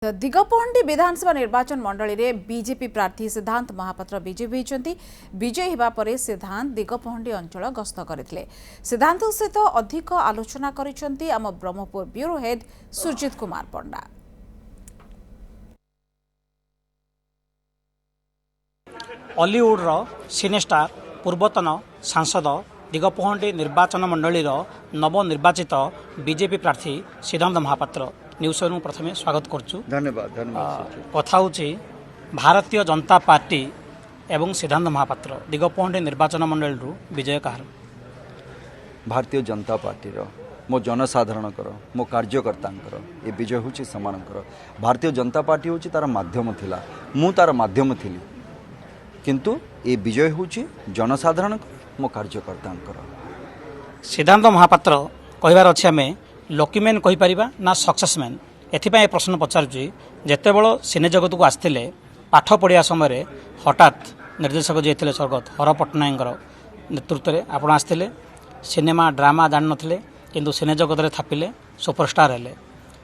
दिगपहंडी विधानसभा निर्वाचन मंडली रे बीजेपी प्रार्थी सिद्धांत महापात्र विजयी होती। विजयी होगा पर सिद्धांत दिगपहंडी अंचल गस्त करते। सिद्धांत सहित अधिक आलोचना करिसेंती आम ब्रह्मपुर ब्यूरो हेड सुरजित कुमार पंडा। हॉलीवुड सिनेस्टार पूर्वतन सांसद दिगपहंडी निर्वाचन मंडली नवनिर्वाचित बीजेपी प्रार्थी सिद्धांत महापात्र न्यूज में प्रथम स्वागत करुँ। धन्यवाद कथा हूँ भारतीय जनता पार्टी एवं सिद्धांत महापात्र दिगपहंडी निर्वाचन मंडल विजय कहार। भारतीय जनता पार्टी मो जनसाधारण मो कार्यकर्ता ये विजय हूँ सेमानकर। भारतीय जनता पार्टी हूँ तार माध्यम थिला, मु तार माध्यम थिली, किंतु ये विजय हूँ जनसाधारण मो कार्यकर्ता। सिद्धांत महापात्र कहबार अच्छे आम लकी मैन कहीपर ना सक्सेस मैन। एथिपाई प्रश्न पचारुची जिते बड़ सिने जगत को आसते पाठ पढ़िया समय हठात निर्देशक जी थे स्वर्गत हर पट्टनायक नेतृत्व में आपण आसते सिनेमा ड्रामा जान नथिले किंतु सिने जगत में थापिले सुपरस्टार हेले।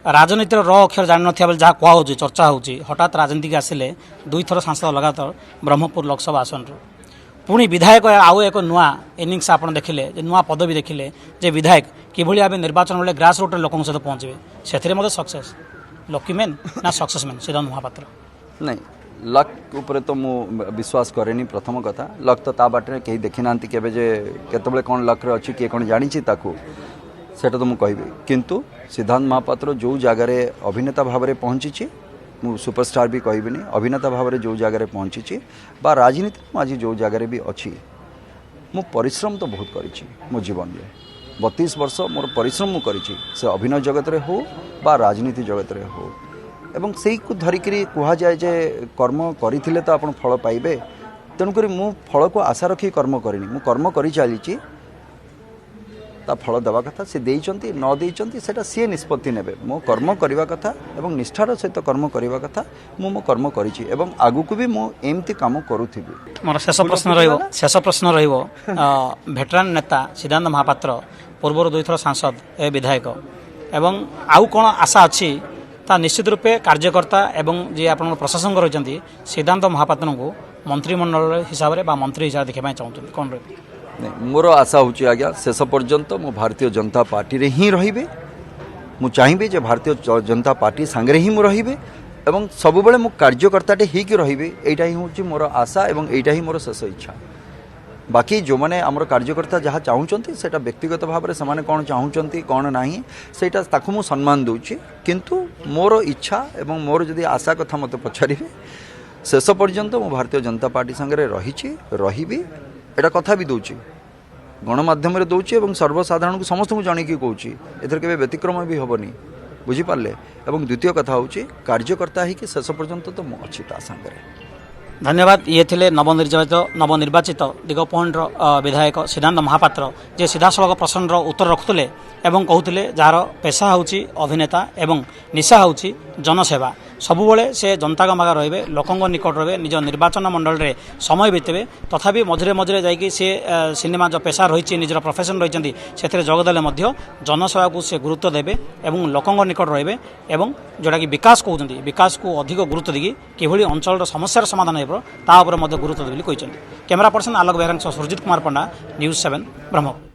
राजनीतिर अक्षर जान नथिया बेले जहाँ कह चर्चा होची हठात राजनीति के आसिले 2 थर सांसद लगातार ब्रह्मपुर लोकसभा आसन पुणी विधायक आउ एक नुआ इनिंग्स आप देखिले नुआ पदवी देखिले जे विधायक किभली भाव निर्वाचन बेले ग्रास रूट लोक सहित पहुँचे से सक्सेस लकी मैन ना सक्सेस मैन सिद्धांत महापात्र। नहीं लक ऊपर तो मु विश्वास करेनी। प्रथम कथा लक तो ता बाटे कहीं देखी ना केबे जे केतबेले कौन लक रे अछि किए कौन जानी सेटा तो मु कहबी, किंतु सिद्धांत महापात्र जो जगार अभिनेता भाव में पहुँची मु सुपरस्टार भी कहबिनी, अभिनेता भाव में जो जगार पहुँची बा राजनीति आज जो जगार भी अच्छी मु परिश्रम तो बहुत करी मो जीवन में 32 वर्ष मोर परिश्रम मु करी से अभिनय जगत रे हो बा राजनीति जगत रे हो एवं से धरिक कह जाए जे कर्म करथिले तो आपण फल पाइबे। तेणुक मु फल को आशा रखी कर्म करिनी, मु कर्म करी चली ता फल देवा कथा से देइचंती न देइचंती सेटा सी निष्पत्ति नेबे। मो कर्म करवा कथा एवं निष्ठार सहित कर्म करवा कथा मो कर्म करिछि एवं आगु को भी मो एमती काम करूथिबी। मोर शेष प्रश्न रहिबो भेटरान नेता सिद्धांत महापात्र पूर्वर 2 थर सांसद ए विधायक एवं आउ कोन आशा अछि ता निश्चित रूपे कार्यकर्ता एवं जे आपण प्रशासन रहिचंती सिद्धांत महापात्र को मंत्रिमंडल हिसाब रे बा मंत्री हिसाब देखै चाहूछन कोन रे? नहीं मोर आशा हूँ आज्ञा शेष पर्यंत मो भारतीय जनता पार्टी रे ही रहिबे। मु चाहिए जे भारतीय जनता पार्टी सांगरे ही मु रहिबे एवं सब बेले मो कार्यकर्ताटे ही कि रहिबे। एटा ही हूँ मोर आशा एवं एटा ही मोर शेष इच्छा। बाकी जो मैंने आमर कार्यकर्ता जहाँ चाहूँगी सेटा व्यक्तिगत भाव में से कौन चाहूँगी कौन नहीं सेटा ताकू मु सम्मान दूची, किंतु मोर इच्छा एवं मोर जदि आशा कथा मत पचारे शेष पर्यंत मो भारतीय जनता पार्टी सांगरे रही एटा कथा भी दूची गणमाध्यम दूची एवं सर्वसाधारण को समस्त को जाणी की कहूँ एथर के व्यतिक्रम भी हेनी बुझीपारे। एवं द्वितीय कथा हूँ कार्यकर्ता ही कि शेष पर्यंत तो मु अच्छी ता सांगरे। धन्यवाद। ये थे नवनिर्वाचित दिगपहंड विधायक सिद्धांत महापात्र जे सीधासलख प्रश्न उत्तर रखुले एवं कहते जार पेशा होची अभिनेता एवं निशा होची जनसेवा। सबुबले से जनता मागा रे लोकों निकट रे निज निर्वाचन मंडल रे समय बीतेबे तथापि मझे मझे जाकि से सिनेमा जो पेशा रही निजर प्रोफेशन रही से जोगदेले जनसेवा को से गुरुत्व देवे एवं लोकों निकट रे एवं जोटा कि विकास कहते विकास को अधिक गुरुत्व देकी किभली अंचल समस्यार समाधान गुरुत्व देवी। कैमरा पर्सन आलोक बेहरा सुरजित कुमार पंडा, न्यूज 7 ब्रह्मपुर।